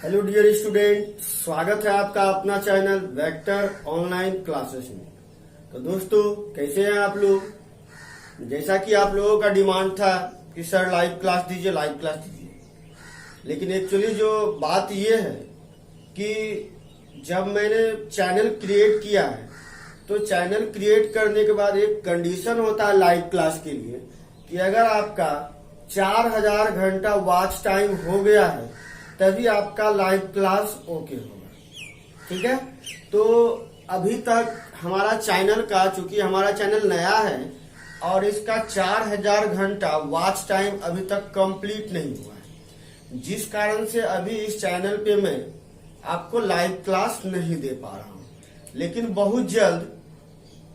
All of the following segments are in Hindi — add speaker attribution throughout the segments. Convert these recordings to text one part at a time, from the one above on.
Speaker 1: हेलो डियर स्टूडेंट, स्वागत है आपका अपना चैनल वेक्टर ऑनलाइन क्लासेस में। तो दोस्तों, कैसे हैं आप लोग। जैसा कि आप लोगों का डिमांड था कि सर लाइव क्लास दीजिए, लाइव क्लास दीजिए, लेकिन एक्चुअली जो बात ये है कि जब मैंने चैनल क्रिएट किया है तो चैनल क्रिएट करने के बाद एक कंडीशन होता है लाइव क्लास के लिए कि अगर आपका 4000 घंटा वॉच टाइम हो गया है तभी आपका लाइव क्लास ओके होगा। ठीक है, तो अभी तक हमारा चैनल का, चूंकि हमारा चैनल नया है और इसका 4000 घंटा वॉच टाइम अभी तक कंप्लीट नहीं हुआ है, जिस कारण से अभी इस चैनल पे मैं आपको लाइव क्लास नहीं दे पा रहा हूं। लेकिन बहुत जल्द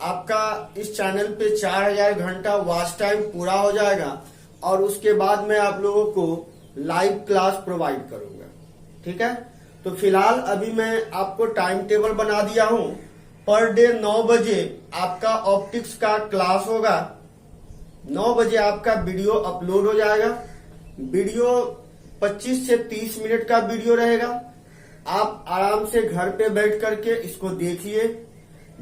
Speaker 1: आपका इस चैनल पे 4000 घंटा वॉच टाइम पूरा हो जाएगा और उसके बाद मैं आप लोगों को लाइव क्लास प्रोवाइड करूंगा। ठीक है, तो फिलहाल अभी मैं आपको टाइम टेबल बना दिया हूं। पर डे 9 बजे आपका ऑप्टिक्स का क्लास होगा। 9 बजे आपका वीडियो अपलोड हो जाएगा। वीडियो 25 से 30 मिनट का वीडियो रहेगा। आप आराम से घर पे बैठ करके इसको देखिए।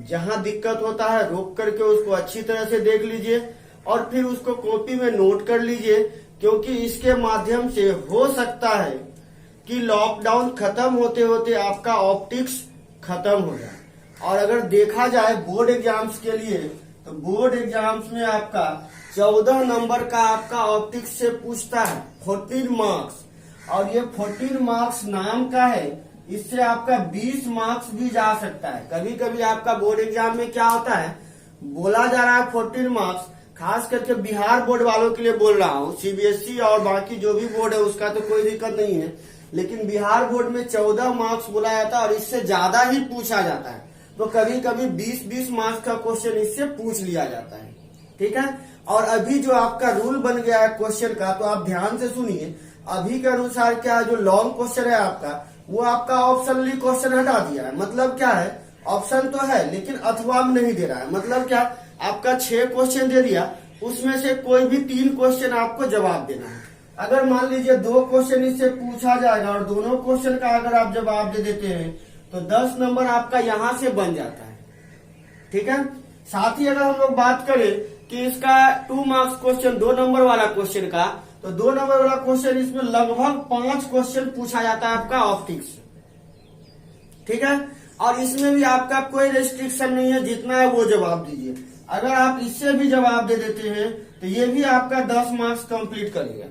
Speaker 1: जहां दिक्कत होता है रोक करके उसको अच्छी तरह से देख लीजिए और फिर उसको कॉपी में नोट कर लीजिए, क्योंकि इसके माध्यम से हो सकता है कि लॉकडाउन खत्म होते होते आपका ऑप्टिक्स खत्म हो जाए। और अगर देखा जाए बोर्ड एग्जाम्स के लिए, तो बोर्ड एग्जाम्स में आपका 14 नंबर का आपका ऑप्टिक्स से पूछता है, 14 मार्क्स। और ये 14 मार्क्स नाम का है, इससे आपका 20 मार्क्स भी जा सकता है। कभी कभी आपका बोर्ड एग्जाम में क्या होता है, बोला जा रहा है 14 मार्क्स, खास करके बिहार बोर्ड वालों के लिए बोल रहा हूँ। सीबीएसई और बाकी जो भी बोर्ड है उसका तो कोई दिक्कत नहीं है, लेकिन बिहार बोर्ड में 14 मार्क्स बोला जाता है और इससे ज्यादा ही पूछा जाता है। तो कभी कभी 20-20 मार्क्स का क्वेश्चन इससे पूछ लिया जाता है। ठीक है, और अभी जो आपका रूल बन गया है क्वेश्चन का, तो आप ध्यान से सुनिए। अभी के अनुसार क्या, जो लॉन्ग क्वेश्चन है आपका, वो आपका ऑप्शनली क्वेश्चन हटा दिया है। मतलब क्या है, ऑप्शन तो है लेकिन अथवा में नहीं दे रहा है। मतलब क्या, आपका 6 क्वेश्चन दे दिया, उसमें से कोई भी 3 क्वेश्चन आपको जवाब देना है। अगर मान लीजिए 2 क्वेश्चन इससे पूछा जाएगा और दोनों क्वेश्चन का अगर आप जवाब दे देते हैं तो 10 नंबर आपका यहां से बन जाता है। ठीक है, साथ ही अगर हम लोग बात करें कि इसका 2 मार्क्स क्वेश्चन, 2 नंबर वाला क्वेश्चन का, तो 2 नंबर वाला क्वेश्चन इसमें लगभग 5 क्वेश्चन पूछा जाता है आपका ऑप्टिक्स। ठीक है, और इसमें भी आपका कोई रेस्ट्रिक्शन नहीं है, जितना है वो जवाब दीजिए। अगर आप इससे भी जवाब दे देते हैं तो ये भी आपका 10 मार्क्स कंप्लीट करेगा।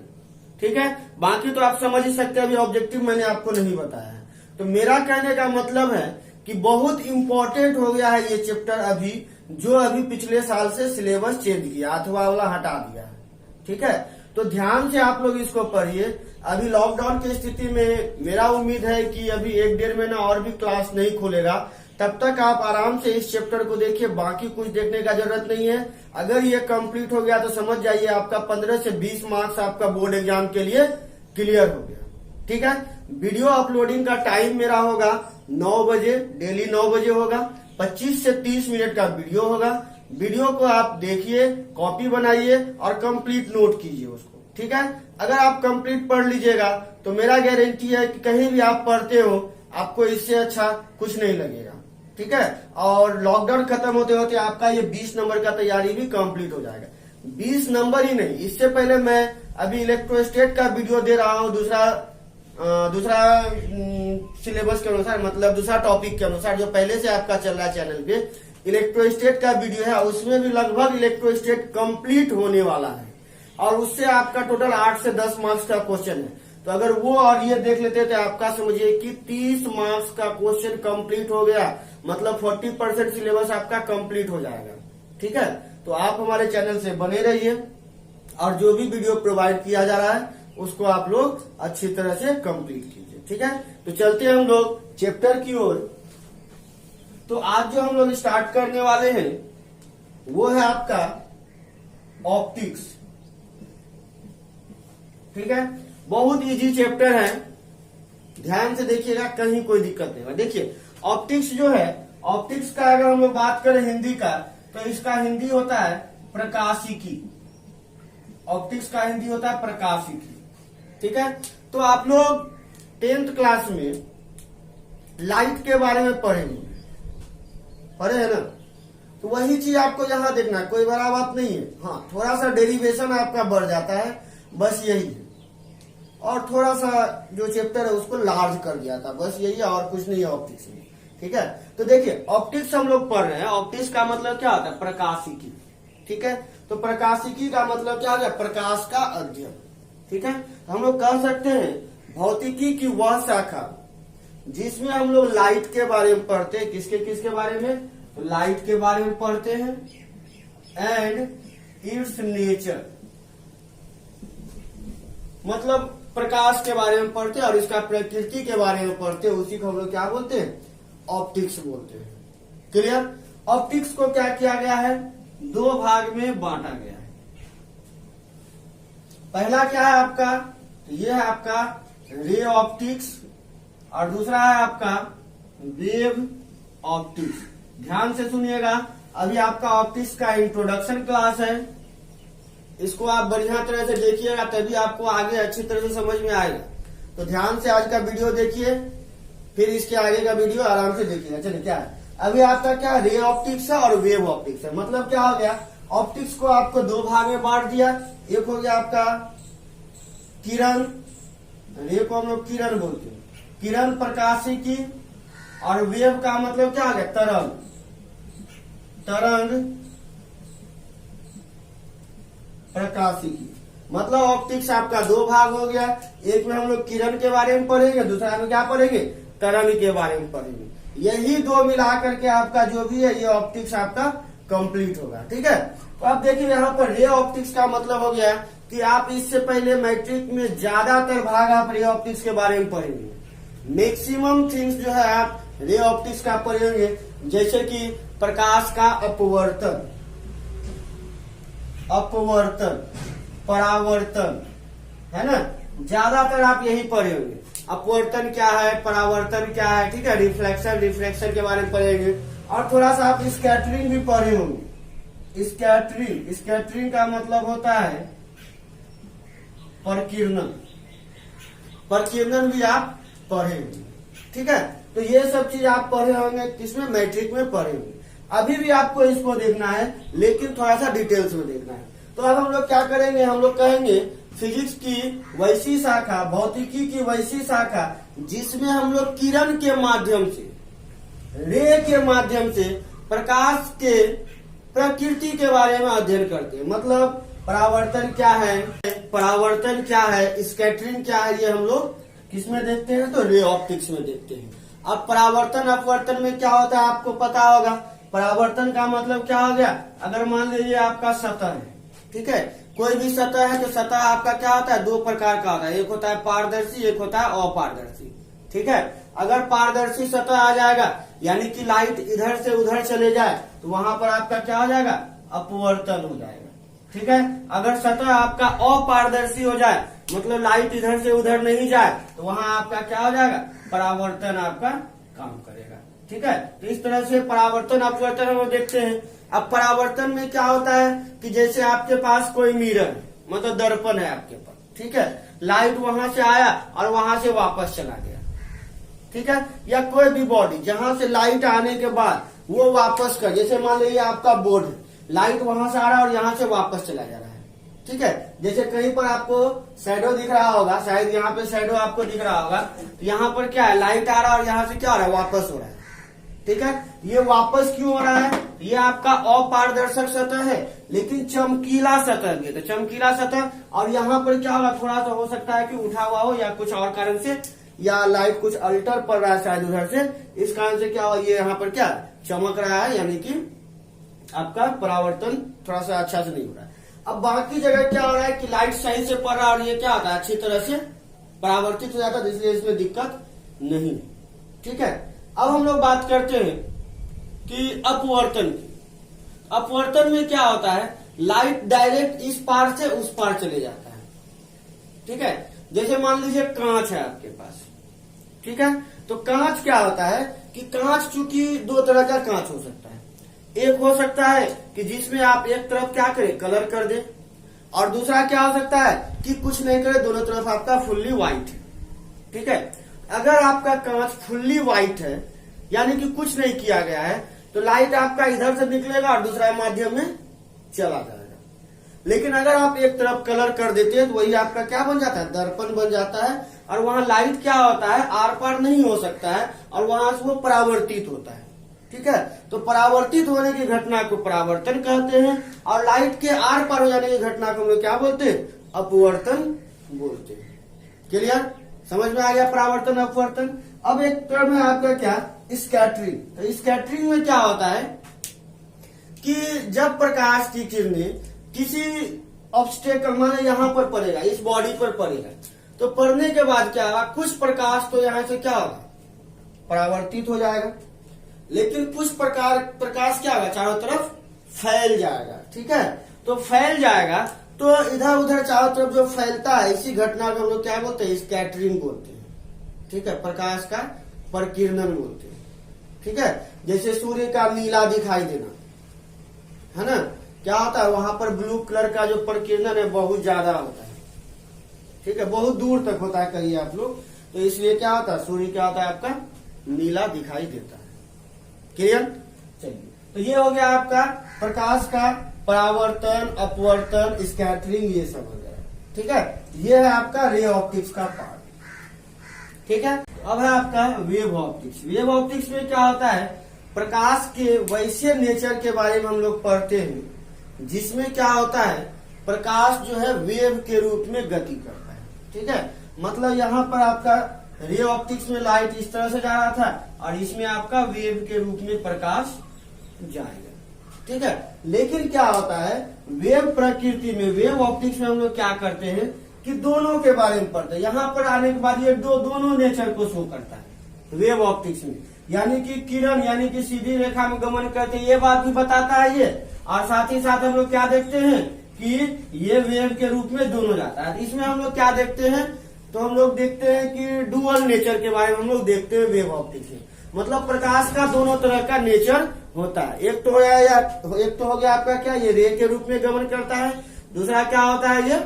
Speaker 1: ठीक है, बाकी तो आप समझ ही सकते हैं, अभी ऑब्जेक्टिव मैंने आपको नहीं बताया है। तो मेरा कहने का मतलब है कि बहुत इंपॉर्टेंट हो गया है ये चैप्टर अभी, जो अभी पिछले साल से सिलेबस चेंज किया, अथवा वाला हटा दिया है। ठीक है, तो ध्यान से आप लोग इसको पढ़िए। अभी लॉकडाउन की स्थिति में मेरा उम्मीद है कि अभी 1-1.5 महीना और भी क्लास नहीं खुलेगा, तब तक आप आराम से इस चैप्टर को देखिए, बाकी कुछ देखने का जरूरत नहीं है। अगर ये कंप्लीट हो गया तो समझ जाइए आपका 15 से 20 मार्क्स आपका बोर्ड एग्जाम के लिए क्लियर हो गया। ठीक है, वीडियो अपलोडिंग का टाइम मेरा होगा 9 बजे, डेली 9 बजे होगा। 25 से 30 मिनट का वीडियो होगा। वीडियो को आप देखिए, कॉपी बनाइए और कंप्लीट नोट कीजिए उसको। ठीक है, अगर आप कंप्लीट पढ़ लीजिएगा तो मेरा गारंटी है कि कहीं भी आप पढ़ते हो आपको इससे अच्छा कुछ नहीं लगेगा। ठीक है, और लॉकडाउन खत्म होते होते आपका ये 20 नंबर का तैयारी भी कंप्लीट हो जाएगा। 20 नंबर ही नहीं, इससे पहले मैं अभी इलेक्ट्रोस्टेट का वीडियो दे रहा हूँ, दूसरा सिलेबस के अनुसार, मतलब दूसरा टॉपिक के अनुसार, जो पहले से आपका चल रहा है चैनल पे। इलेक्ट्रोस्टेट का वीडियो है, उसमें भी लगभग इलेक्ट्रोस्टेट कंप्लीट होने वाला है और उससे आपका टोटल 8 से 10 मार्क्स का क्वेश्चन है। तो अगर वो और ये देख लेते तो आपका समझिए कि 30 मार्क्स का क्वेश्चन कंप्लीट हो गया, मतलब 40% सिलेबस आपका कंप्लीट हो जाएगा। ठीक है, तो आप हमारे चैनल से बने रहिए और जो भी वीडियो प्रोवाइड किया जा रहा है उसको आप लोग अच्छी तरह से कंप्लीट कीजिए। ठीक है, तो चलते हैं हम लोग चैप्टर की ओर। तो आज जो हम लोग स्टार्ट करने वाले हैं वो है आपका ऑप्टिक्स। ठीक है, बहुत इजी चैप्टर है, ध्यान से देखिएगा, कहीं कोई दिक्कत नहीं है। देखिए ऑप्टिक्स जो है, ऑप्टिक्स का अगर हम लोग बात करें हिंदी का, तो इसका हिंदी होता है प्रकाशिकी। ऑप्टिक्स का हिंदी होता है प्रकाशिकी। ठीक है, तो आप लोग 10th क्लास में लाइट के बारे में पढ़े है ना, तो वही चीज आपको यहाँ देखना है, कोई बड़ा बात नहीं है। हाँ, थोड़ा सा डेरिवेशन आपका बढ़ जाता है, बस यही है। और थोड़ा सा जो चैप्टर है उसको लार्ज कर दिया था, बस यही है, और कुछ नहीं है ऑप्टिक्स में। ठीक है, तो देखिए ऑप्टिक्स हम लोग पढ़ रहे हैं। ऑप्टिक्स का मतलब क्या होता है? प्रकाशिकी। ठीक है, तो प्रकाशिकी का मतलब क्या होगा? प्रकाश का अध्ययन। ठीक है, हम लोग कह सकते हैं भौतिकी की वह शाखा जिसमें हम लोग लाइट के बारे में पढ़ते हैं। किसके बारे में? तो लाइट के बारे में पढ़ते हैं एंड इट्स नेचर, मतलब प्रकाश के बारे में पढ़ते हैं और इसका प्रकृति के बारे में पढ़ते हैं। उसी को हम लोग क्या बोलते हैं? ऑप्टिक्स बोलते हैं। क्लियर? ऑप्टिक्स को क्या किया गया है? दो भाग में बांटा गया है। पहला क्या है आपका? तो ये है आपका रे ऑप्टिक्स और दूसरा है आपका वेव ऑप्टिक्स। ध्यान से सुनिएगा, अभी आपका ऑप्टिक्स का इंट्रोडक्शन क्लास है, इसको आप बढ़िया तरह से देखिएगा, तभी आपको आगे अच्छी तरह से समझ में आएगा। तो ध्यान से आज का वीडियो देखिए, फिर इसके आगे का वीडियो आराम से देखिएगा। चलिए, क्या है अभी आपका? क्या रे ऑप्टिक्स है और वेव ऑप्टिक्स है। मतलब क्या हो गया? ऑप्टिक्स को आपको दो भाग में बांट दिया। एक हो गया आपका किरण, रे को हम लोग किरण बोलते हैं, किरण प्रकाशिकी, और वेव का मतलब क्या हो गया? तरंग, तरंग प्रकाशिकी। मतलब ऑप्टिक्स आपका दो भाग हो गया। एक में हम लोग किरण के बारे में पढ़ेंगे, दूसरा में क्या पढ़ेंगे? तरंग के बारे में पढ़ेंगे। यही दो मिला करके आपका जो भी है ये ऑप्टिक्स आपका कंप्लीट होगा। ठीक है, तो आप देखिए यहाँ पर रे ऑप्टिक्स का मतलब हो गया कि आप इससे पहले मैट्रिक में ज्यादातर भाग आप रे ऑप्टिक्स के बारे में पढ़ेंगे। मैक्सिमम थिंग्स जो है आप रे ऑप्टिक्स का पढ़ेंगे, जैसे कि प्रकाश का अपवर्तन, अपवर्तन, परावर्तन, है ना, ज्यादातर आप यही पढ़ेंगे। अपवर्तन क्या है, परावर्तन क्या है, ठीक है, रिफ्लेक्शन, रिफ्लेक्शन के बारे में पढ़ेंगे। और थोड़ा सा आप स्कैटरिंग भी पढ़े होंगे। स्कैटरिंग, स्कैटरिंग का मतलब होता है प्रकीर्णन, प्रकीर्णन भी आप पढ़ेंगे। ठीक है, तो ये सब चीज आप पढ़े होंगे, किसमें? मैट्रिक में पढ़े होंगे। अभी भी आपको इसको देखना है, लेकिन थोड़ा सा डिटेल्स में देखना है। तो अब हम लोग क्या करेंगे? हम लोग कहेंगे फिजिक्स की वैसी शाखा, भौतिकी की वैसी शाखा जिसमें हम लोग किरण के माध्यम से, रे के माध्यम से प्रकाश के प्रकृति के बारे में अध्ययन करते हैं। मतलब परावर्तन क्या है, परावर्तन क्या है, स्कैटरिंग क्या है, ये हम लोग किसमें देखते हैं? तो रे ऑप्टिक्स में देखते हैं। अब परावर्तन अपवर्तन में क्या होता है आपको पता होगा। परावर्तन का मतलब क्या हो गया? अगर मान लीजिए आपका सतह है, ठीक है, कोई भी सतह है, तो सतह आपका क्या होता है? दो प्रकार का होता है, एक होता है पारदर्शी, एक होता है अपारदर्शी। ठीक है, अगर पारदर्शी सतह आ जाएगा, यानी कि लाइट इधर से उधर चले जाए, तो वहां पर आपका क्या हो जाएगा? अपवर्तन हो जाएगा। ठीक है, अगर सतह आपका अपारदर्शी हो जाए, मतलब लाइट इधर से उधर नहीं जाए, तो वहां आपका क्या हो जाएगा? परावर्तन आपका काम करेगा। ठीक है, तो इस तरह से परावर्तन अपवर्तन हम देखते हैं। अब परावर्तन में क्या होता है कि जैसे आपके पास कोई मिरर है, मतलब दर्पण है आपके पास, ठीक है, लाइट वहां से आया और वहां से वापस चला गया। ठीक है, या कोई भी बॉडी जहां से लाइट आने के बाद वो वापस कर, जैसे मान लीजिए आपका बोर्ड है, लाइट वहां से आ रहा है और यहाँ से वापस चला जा रहा है। ठीक है, जैसे कहीं पर आपको शैडो दिख रहा होगा, शायद यहाँ पे शैडो आपको दिख रहा होगा, तो यहाँ पर क्या है? लाइट आ रहा है और यहाँ से क्या हो रहा है? वापस हो रहा है। ठीक है, ये वापस क्यों हो रहा है? ये आपका अपारदर्शक सतह है, लेकिन चमकीला सतह भी है, तो चमकीला सतह, और यहाँ पर क्या होगा? थोड़ा सा हो सकता है कि उठा हुआ हो या कुछ और कारण से, या लाइट कुछ अल्टर पड़ रहा है शायद उधर से, इस कारण से क्या हो, ये यहाँ पर क्या चमक रहा है, यानी कि आपका परावर्तन थोड़ा सा अच्छा से नहीं हो रहा है। अब बाकी जगह क्या हो रहा है कि लाइट सही से पड़ रहा है और ये क्या होता है? अच्छी तरह से परावर्तित हो जाता है, इसलिए इसमें दिक्कत नहीं। ठीक है, अब हम लोग बात करते हैं कि अपवर्तन की। अपवर्तन में क्या होता है? लाइट डायरेक्ट इस पार से उस पार चले जाता है। ठीक है, जैसे मान लीजिए कांच है आपके पास, ठीक है, तो कांच क्या होता है कि कांच चूंकि दो तरह का कांच हो सकता है। एक हो सकता है कि जिसमें आप एक तरफ क्या करें? कलर कर दें, और दूसरा क्या हो सकता है कि कुछ नहीं करे, दोनों तरफ आपका फुल्ली व्हाइट है। ठीक है, अगर आपका कांच फुल्ली व्हाइट है यानी कि कुछ नहीं किया गया है तो लाइट आपका इधर से निकलेगा और दूसरा माध्यम में चला जाएगा। लेकिन अगर आप एक तरफ कलर कर देते हैं तो वही आपका क्या बन जाता है, दर्पण बन जाता है, और वहां लाइट क्या होता है, आर पार नहीं हो सकता है और वहां से वो परावर्तित होता है। ठीक है, तो परावर्तित होने की घटना को परावर्तन कहते हैं और लाइट के आर पार हो जाने की घटना को हम लोग क्या बोलते हैं, अपवर्तन बोलते हैं। क्लियर, समझ में आ गया परावर्तन अपवर्तन। अब एक टर्म है आपका क्या, स्कैटरिंग। तो स्कैटरिंग में क्या होता है कि जब प्रकाश की किरणें किसी ऑब्स्टेकल माने यहाँ पर पड़ेगा, इस बॉडी पर पड़ेगा, तो पड़ने के बाद क्या होगा, कुछ प्रकाश तो यहाँ से क्या होगा, परावर्तित हो जाएगा, लेकिन कुछ प्रकाश क्या होगा, चारों तरफ फैल जाएगा। ठीक है, तो फैल जाएगा तो इधर उधर चारों तरफ जो फैलता है इसी घटना को हम लोग क्या बोलते हैं, स्कैटरिंग बोलते हैं। ठीक है, प्रकाश का प्रकीर्णन बोलते हैं। ठीक है, जैसे सूर्य का नीला दिखाई देना है ना, क्या होता है वहां पर ब्लू कलर का जो प्रकीर्णन है बहुत ज्यादा होता है। ठीक है, बहुत दूर तक होता है कहिए आप लोग, तो इसलिए क्या होता है, सूर्य क्या होता है आपका नीला दिखाई देता है। क्लियर, चलिए, तो ये हो गया आपका प्रकाश का परावर्तन, अपवर्तन, स्कैटरिंग, ये सब हो गया। ठीक है, ये है आपका रे ऑप्टिक्स का पार्ट। ठीक है, अब है आपका वेव ऑप्टिक्स। वेव ऑप्टिक्स में क्या होता है, प्रकाश के वैसे नेचर के बारे में हम लोग पढ़ते हैं जिसमें क्या होता है, प्रकाश जो है वेव के रूप में गति करता है। ठीक है, मतलब यहाँ पर आपका रे ऑप्टिक्स में लाइट इस तरह से जा रहा था और इसमें आपका वेव के रूप में प्रकाश जाएगा। ठीक है, लेकिन क्या होता है, वेव प्रकृति में, वेव ऑप्टिक्स में हम लोग क्या करते हैं कि दोनों के बारे में पढ़ते हैं। यहाँ पर आने के बाद ये दोनों नेचर को शो करता है वेव ऑप्टिक्स में, यानी कि किरण यानी कि सीधी रेखा में गमन करते हैं, ये बात भी बताता है ये, और साथ ही साथ हम लोग क्या देखते हैं कि ये वेव के रूप में दोनों जाता है। इसमें हम लोग क्या देखते हैं, तो हम लोग देखते हैं कि डुअल नेचर के बारे में हम लोग देखते हैं वेव ऑप्टिक्स में, मतलब प्रकाश का दोनों तरह का नेचर होता है। एक तो हो गया आपका क्या, ये रे के रूप में गमन करता है, दूसरा क्या होता है, ये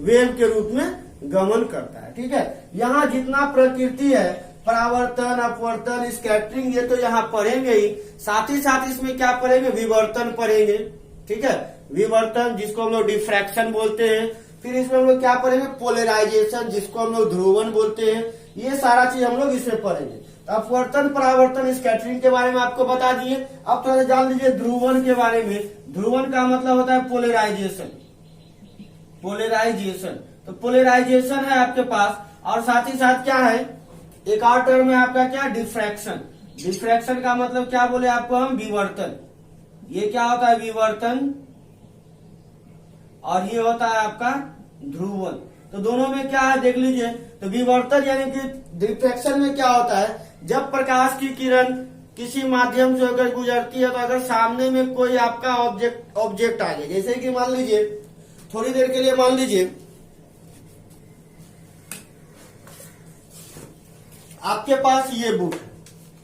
Speaker 1: वेव के रूप में गमन करता है। ठीक है, यहाँ जितना प्रकृति है, परावर्तन, अपवर्तन, स्कैटरिंग, ये तो यहाँ पढ़ेंगे ही, साथ ही साथ इसमें क्या पढ़ेंगे, विवर्तन पढ़ेंगे। ठीक है, विवर्तन जिसको हम लोग डिफ्रैक्शन बोलते हैं, फिर इसमें हम लोग क्या पढ़ेंगे, पोलराइजेशन जिसको हम लोग ध्रुवन बोलते हैं, ये सारा चीज हम लोग इसमें पढ़ेंगे। अपवर्तन, परावर्तन, स्कैटरिंग के बारे में आपको बता दिए। अब थोड़ा सा जान लीजिए ध्रुवन के बारे में। ध्रुवन का मतलब होता है पोलराइजेशन, पोलराइजेशन, तो पोलराइजेशन है आपके पास, और साथ ही साथ क्या है, एक और टर्म है आपका क्या, डिफ्रैक्शन। डिफ्रैक्शन का मतलब क्या बोले आपको हम, विवर्तन। ये क्या होता है, विवर्तन, और ये होता है आपका ध्रुवन। तो दोनों में क्या है देख लीजिए, तो विवर्तन यानी कि डिफ्रैक्शन में क्या होता है, जब प्रकाश की किरण किसी माध्यम से अगर गुजरती है तो अगर सामने में कोई आपका ऑब्जेक्ट आ जाए, जैसे कि मान लीजिए थोड़ी देर के लिए मान लीजिए आपके पास ये बुक है।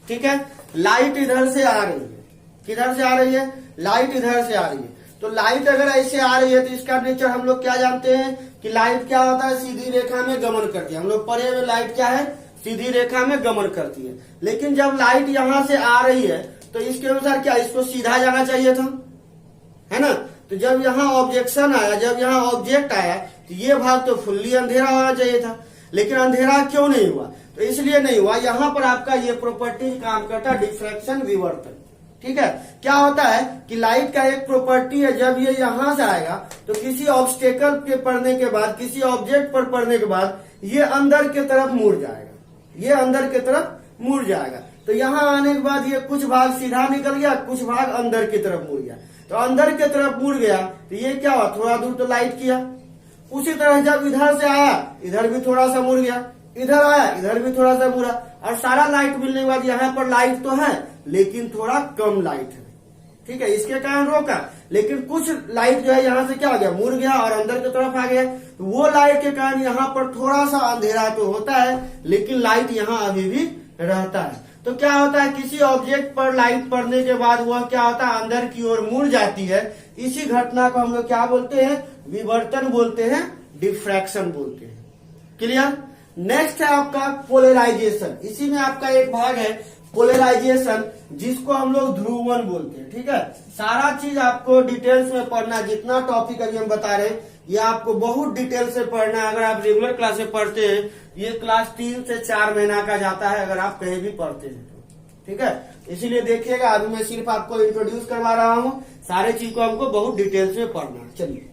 Speaker 1: ठीक है, लाइट इधर से आ रही है, किधर से आ रही है, लाइट इधर से आ रही है, तो लाइट अगर ऐसे आ रही है तो इसका नेचर हम लोग क्या जानते हैं कि लाइट क्या होता है, सीधी रेखा में गमन करती है। हम लोग पढ़े हुए लाइट क्या है, सीधी रेखा में गमन करती है। लेकिन जब लाइट यहाँ से आ रही है तो इसके अनुसार क्या, इसको सीधा जाना चाहिए था, है ना। तो जब यहाँ ऑब्जेक्शन आया, जब यहाँ ऑब्जेक्ट आया तो ये भाग तो फुल्ली अंधेरा होना चाहिए था, लेकिन अंधेरा क्यों नहीं हुआ, तो इसलिए नहीं हुआ, यहाँ पर आपका ये प्रॉपर्टी काम करता है, डिफ्रैक्शन, विवर्तन। ठीक है, क्या होता है कि लाइट का एक प्रॉपर्टी है, जब ये यहां से आएगा तो किसी ऑब्स्टेकल के पड़ने के बाद, किसी ऑब्जेक्ट पर पड़ने के बाद ये अंदर की तरफ मुड़ जाएगा, ये अंदर की तरफ मुड़ जाएगा। तो यहाँ आने के बाद ये कुछ भाग सीधा निकल गया, कुछ भाग अंदर की तरफ मुड़ गया। तो अंदर की तरफ मुड़ गया तो ये क्या हुआ, थोड़ा दूर तो लाइट किया। उसी तरह जब इधर से आया, इधर भी थोड़ा सा मुड़ गया, इधर आया, इधर भी थोड़ा सा मुड़ा, और सारा लाइट मिलने के बाद यहाँ पर लाइट तो है लेकिन थोड़ा कम लाइट है। ठीक है, इसके कारण रोका, लेकिन कुछ लाइट जो है यहाँ से क्या हो गया, मुड़ गया और अंदर की तरफ आ गया। तो वो लाइट के कारण यहाँ पर थोड़ा सा अंधेरा तो होता है, लेकिन लाइट यहाँ अभी भी रहता है। तो क्या होता है, किसी ऑब्जेक्ट पर लाइट पड़ने के बाद वह क्या होता है, अंदर की ओर मुड़ जाती है। इसी घटना को हम लोग क्या बोलते हैं, विवर्तन बोलते हैं, डिफ्रैक्शन बोलते हैं। क्लियर। नेक्स्ट है आपका पोलराइजेशन। इसी में आपका एक भाग है पोलराइजेशन, जिसको हम लोग ध्रुवन बोलते हैं। ठीक है, सारा चीज आपको डिटेल्स में पढ़ना है। जितना टॉपिक अभी हम बता रहे हैं ये आपको बहुत डिटेल से पढ़ना है। अगर आप रेगुलर क्लास में पढ़ते हैं, ये क्लास 3 से 4 महीना का जाता है अगर आप कहीं भी पढ़ते हैं तो। ठीक है, इसीलिए देखिएगा, अभी मैं सिर्फ आपको इंट्रोड्यूस करवा रहा हूँ, सारे चीज को हमको बहुत डिटेल्स में पढ़ना है। चलिए,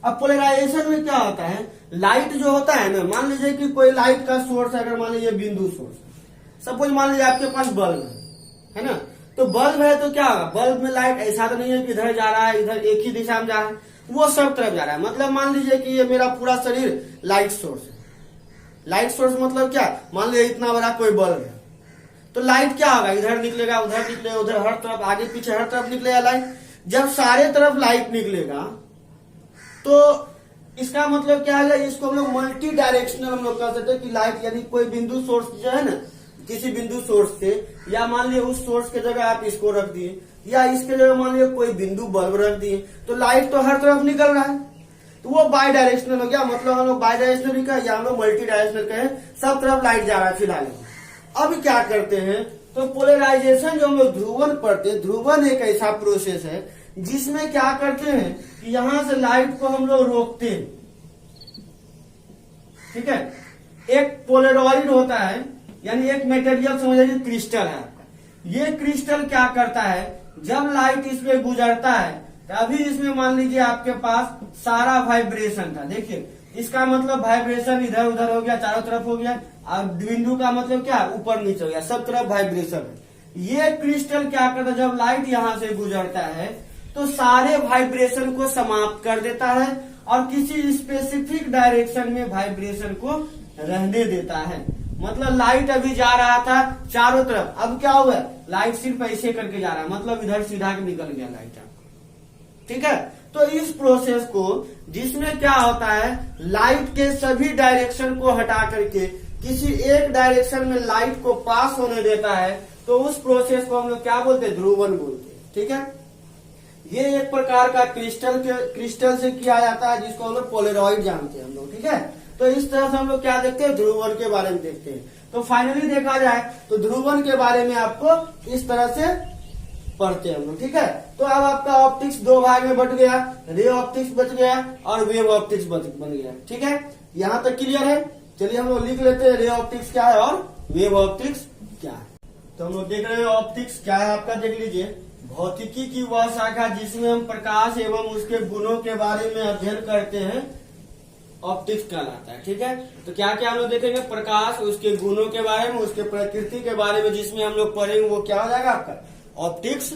Speaker 1: अब पोलराइजेशन में क्या होता है, लाइट जो होता है ना, मान लीजिए कि कोई लाइट का सोर्स, अगर मान लीजिए बिंदु सोर्स, सपोज मान लीजिए आपके पास बल्ब है ना, तो बल्ब है तो क्या होगा, बल्ब में लाइट ऐसा तो नहीं है कि इधर जा रहा है, इधर एक ही दिशा में जा रहा है, वो सब तरफ जा रहा है। मतलब मान लीजिए कि ये मेरा पूरा शरीर लाइट सोर्स है। लाइट सोर्स मतलब क्या, मान लीजिए इतना बड़ा कोई बल्ब है, तो लाइट क्या होगा, इधर निकलेगा, उधर निकलेगा, उधर, हर तरफ, आगे पीछे हर तरफ निकलेगा लाइट। जब सारे तरफ लाइट निकलेगा तो इसका मतलब क्या है, इसको हम लोग मल्टी डायरेक्शनल हम लोग कह सकते हैं कि लाइट, यानी कोई बिंदु सोर्स जो है ना, किसी बिंदु सोर्स से, या मान लीजिए उस सोर्स के जगह आप इसको रख दिए, या इसके जगह मान लीजिए कोई बिंदु बल्ब रख दिए, तो लाइट तो हर तरफ निकल रहा है, तो वो बाई डायरेक्शनल हो गया। मतलब हम लोग बाई डायरेक्शनल भी कहें या हम लोग मल्टी डायरेक्शनल कहें, सब तरफ लाइट जा रहा है फिलहाल। अब क्या करते हैं, तो पोलराइजेशन जो हम लोग ध्रुवन पढ़ते हैं, ध्रुवन एक ऐसा प्रोसेस है जिसमें क्या करते हैं कि यहां से लाइट को हम लोग रोकते हैं। ठीक है, एक पोलरॉइड होता है, यानी एक मटेरियल समझ लीजिए क्रिस्टल है आपका। ये क्रिस्टल क्या करता है, जब लाइट इसमें गुजरता है तभी इसमें मान लीजिए आपके पास सारा वाइब्रेशन था। देखिए, इसका मतलब वाइब्रेशन इधर उधर हो गया, चारों तरफ हो गया। अब बिंदु का मतलब क्या, ऊपर नीचे हो गया, सब तरफ वाइब्रेशन है। ये क्रिस्टल क्या करता है, जब लाइट यहां से गुजरता है तो सारे वाइब्रेशन को समाप्त कर देता है और किसी स्पेसिफिक डायरेक्शन में वाइब्रेशन को रहने देता है। मतलब लाइट अभी जा रहा था चारों तरफ, अब क्या हुआ, लाइट सिर्फ ऐसे करके जा रहा है, मतलब इधर सीधा निकल गया लाइट आपको। ठीक है, तो इस प्रोसेस को, जिसमें क्या होता है, लाइट के सभी डायरेक्शन को हटा करके किसी एक डायरेक्शन में लाइट को पास होने देता है, तो उस प्रोसेस को हम लोग क्या बोलते हैं, ध्रुवन बोलते हैं। ठीक है, ये एक प्रकार का क्रिस्टल से किया जाता है, जिसको हम लोग पोलरॉइड जानते हैं हम लोग। ठीक है, तो इस तरह से हम लोग क्या देखते हैं, ध्रुवन के बारे में देखते हैं। तो फाइनली देखा जाए तो ध्रुवन के बारे में आपको इस तरह से पढ़ते हैं हम लोग। ठीक है, तो अब आपका ऑप्टिक्स दो भाग में बट गया, रे ऑप्टिक्स बच गया और वेव ऑप्टिक्स बन गया। ठीक है, यहाँ तक क्लियर है। चलिए हम लोग लिख लेते हैं, रे ऑप्टिक्स क्या है और वेव ऑप्टिक्स क्या है। तो हम लोग देख रहे हैं ऑप्टिक्स क्या है आपका, देख लीजिए, भौतिकी की वह शाखा जिसमें हम प्रकाश एवं उसके गुणों के बारे में अध्ययन करते हैं, ऑप्टिक्स कहलाता है। ठीक है, तो क्या क्या हम लोग देखेंगे, प्रकाश, उसके गुणों के बारे में, उसके प्रकृति के बारे में जिसमें हम लोग पढ़ेंगे, वो क्या हो जाएगा आपका, ऑप्टिक्स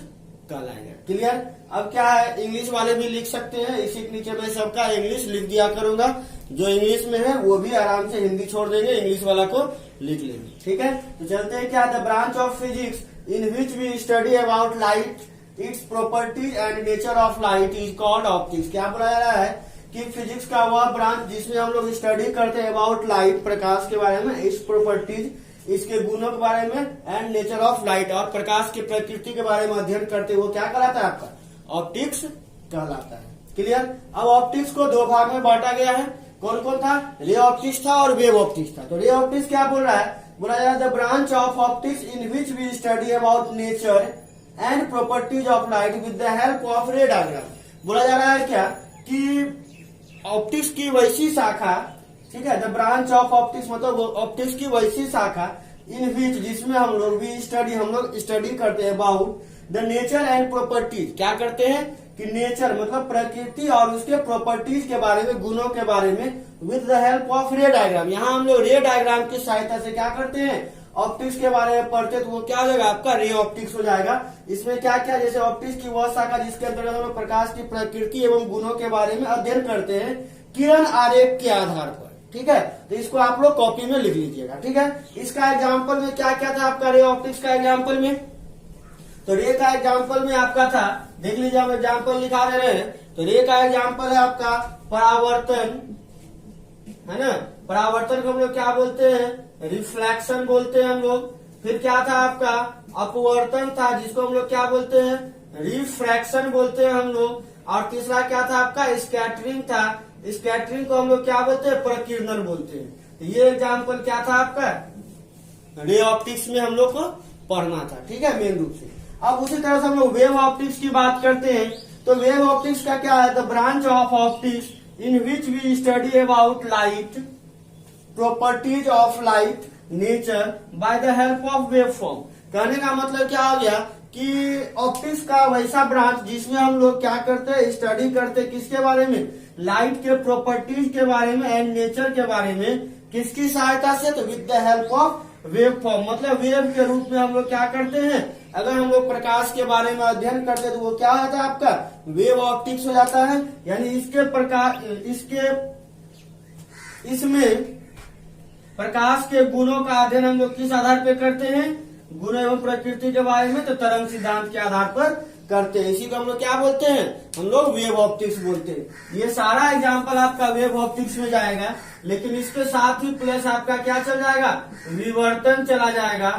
Speaker 1: कहलाएगा। क्लियर। अब क्या है, इंग्लिश वाले भी लिख सकते हैं, इसी के नीचे मैं सबका इंग्लिश लिख दिया करूंगा, जो इंग्लिश में है वो भी आराम से हिंदी छोड़ देंगे, इंग्लिश वाला को लिख लेंगे। ठीक है, तो चलते हैं, क्या, the branch of physics in which we study about light, its properties and nature of light is called optics. क्या बोला जा रहा है कि फिजिक्स का वह ब्रांच जिसमें हम लोग स्टडी करते हैं अबाउट लाइट, प्रकाश के बारे में, इट्स प्रॉपर्टीज, इसके गुणों के बारे में, एंड नेचर ऑफ लाइट, और प्रकाश की प्रकृति के बारे में अध्ययन करते हैं, वो क्या कहलाता है आपका, ऑप्टिक्स कहलाता है। क्लियर। अब ऑप्टिक्स को दो भाग में बांटा गया है, कौन कौन था, रे ऑप्टिक्स था और वेव ऑप्टिक्स था। तो रे ऑप्टिक्स क्या बोल रहा है, बोला जा रहा है the branch of optics in which we study about nature and properties of light with the help of ray diagram. बोला जा रहा है क्या कि ऑप्टिक्स की वैसी शाखा, ठीक है, द ब्रांच ऑफ ऑप्टिक्स मतलब ऑप्टिक्स की वैसी शाखा इन विच, जिसमें हम लोग स्टडी करते हैं about the nature and properties. क्या करते हैं कि नेचर मतलब प्रकृति और उसके प्रॉपर्टीज के बारे में, गुणों के बारे में, with the help of ray diagram. यहाँ हम लोग रे डायग्राम की सहायता से क्या करते हैं, ऑप्टिक्स के बारे में पढ़ते, तो वो क्या हो जाएगा आपका, रे ऑप्टिक्स हो जाएगा। इसमें क्या क्या, जैसे ऑप्टिक्स की वह शाखा जिसके अंतर्गत हम लोग प्रकाश की प्रकृति एवं गुणों के बारे में अध्ययन करते हैं किरण आरेख के आधार पर। ठीक है, तो इसको आप लोग कॉपी में लिख लीजिएगा। ठीक है, इसका एग्जाम्पल में क्या क्या था आपका, रे ऑप्टिक्स का एग्जाम्पल में, तो रे का एग्जाम्पल में आपका था, देख लीजिए हम एग्जाम्पल लिखा दे रहे हैं। तो रे का एग्जाम्पल है आपका परावर्तन, है ना, परावर्तन को हम लोग क्या बोलते हैं, रिफ्लेक्शन बोलते हैं हम लोग। फिर क्या था आपका, अपवर्तन था, जिसको हम लोग क्या बोलते हैं, रिफ्रैक्शन बोलते हैं हम लोग। और तीसरा क्या था आपका, स्कैटरिंग था, स्कैटरिंग को हम लोग क्या बोलते हैं, प्रकीर्णन बोलते हैं। ये एग्जाम्पल क्या था आपका, रे ऑप्टिक्स में हम लोग को पढ़ना था, ठीक है, मेन रूप से। अब उसी तरह से हम लोग वेव ऑप्टिक्स की बात करते हैं। तो वेव ऑप्टिक्स का क्या है, the branch of optics in which we study about light, properties of light, nature by the help of wave form. कहने का मतलब क्या हो गया कि ऑप्टिक्स का वैसा ब्रांच जिसमें हम लोग क्या करते हैं, स्टडी करते हैं किसके बारे में, लाइट के प्रॉपर्टीज के बारे में एंड नेचर के बारे में, किसकी सहायता से, तो with the help of wave form. मतलब वेव के रूप में हम लोग क्या करते हैं, अगर हम लोग प्रकाश के बारे में अध्ययन करते हैं तो वो क्या हो जाता है आपका, वेव ऑप्टिक्स हो जाता है। यानी इसमें प्रकाश के गुणों का अध्ययन हम लोग किस आधार पे करते हैं, गुण एवं प्रकृति के बारे में तो तरंग सिद्धांत के आधार पर करते हैं। इसी को हम लोग क्या बोलते हैं, हम लोग वेव ऑप्टिक्स बोलते हैं। ये सारा एग्जाम्पल आपका वेव ऑप्टिक्स में जाएगा, लेकिन इसके साथ ही प्लस आपका क्या चल जाएगा, विवर्तन चला जाएगा।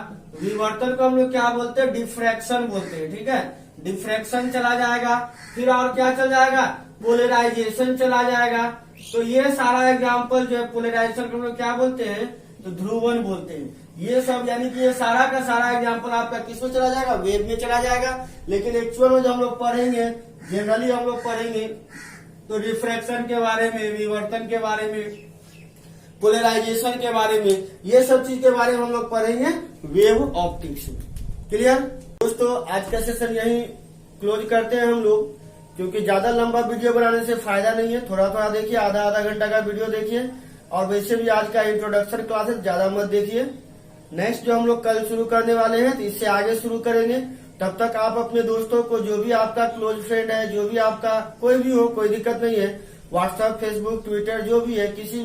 Speaker 1: विवर्तन को हम लोग क्या बोलते हैं, डिफ्रैक्शन बोलते हैं, ठीक है, डिफ्रैक्शन चला जाएगा। फिर और क्या चल जाएगा, पोलराइजेशन चला जाएगा। तो ये सारा एग्जाम्पल जो है पोलराइजेशन को हम लोग क्या बोलते हैं, तो ध्रुवन बोलते हैं। ये सब यानी कि ये सारा का सारा एग्जाम्पल आपका किसमें चला जाएगा, वेव में चला जाएगा। लेकिन एक्चुअल में जब हम लोग पढ़ेंगे, जनरली हम लोग पढ़ेंगे तो रिफ्रैक्शन के बारे में, विवर्तन के बारे में, पोलराइजेशन के बारे में, ये सब चीज के बारे में हम लोग पढ़ेंगे वेव ऑप्टिक्स में। क्लियर दोस्तों, आज का सेशन यही क्लोज करते हैं हम लोग, क्योंकि ज्यादा लंबा वीडियो बनाने से फायदा नहीं है। थोड़ा थोड़ा देखिए, आधा आधा घंटा का वीडियो देखिए। और वैसे भी आज का इंट्रोडक्शन क्लासेस ज्यादा मत देखिए। नेक्स्ट जो हम लोग कल शुरू करने वाले हैं, तो इससे आगे शुरू करेंगे। तब तक आप अपने दोस्तों को, जो भी आपका क्लोज फ्रेंड है, जो भी आपका कोई भी हो, कोई दिक्कत नहीं है, व्हाट्सएप, फेसबुक, ट्विटर जो भी है, किसी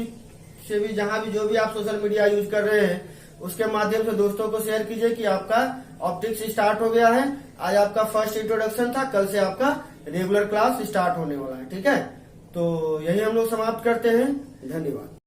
Speaker 1: से भी, जहां भी जो भी आप सोशल मीडिया यूज कर रहे हैं, उसके माध्यम से दोस्तों को शेयर कीजिए कि आपका ऑप्टिक्स स्टार्ट हो गया है। आज आपका फर्स्ट इंट्रोडक्शन था, कल से आपका रेगुलर क्लास स्टार्ट होने वाला है, ठीक है। तो यही हम लोग समाप्त करते हैं। धन्यवाद।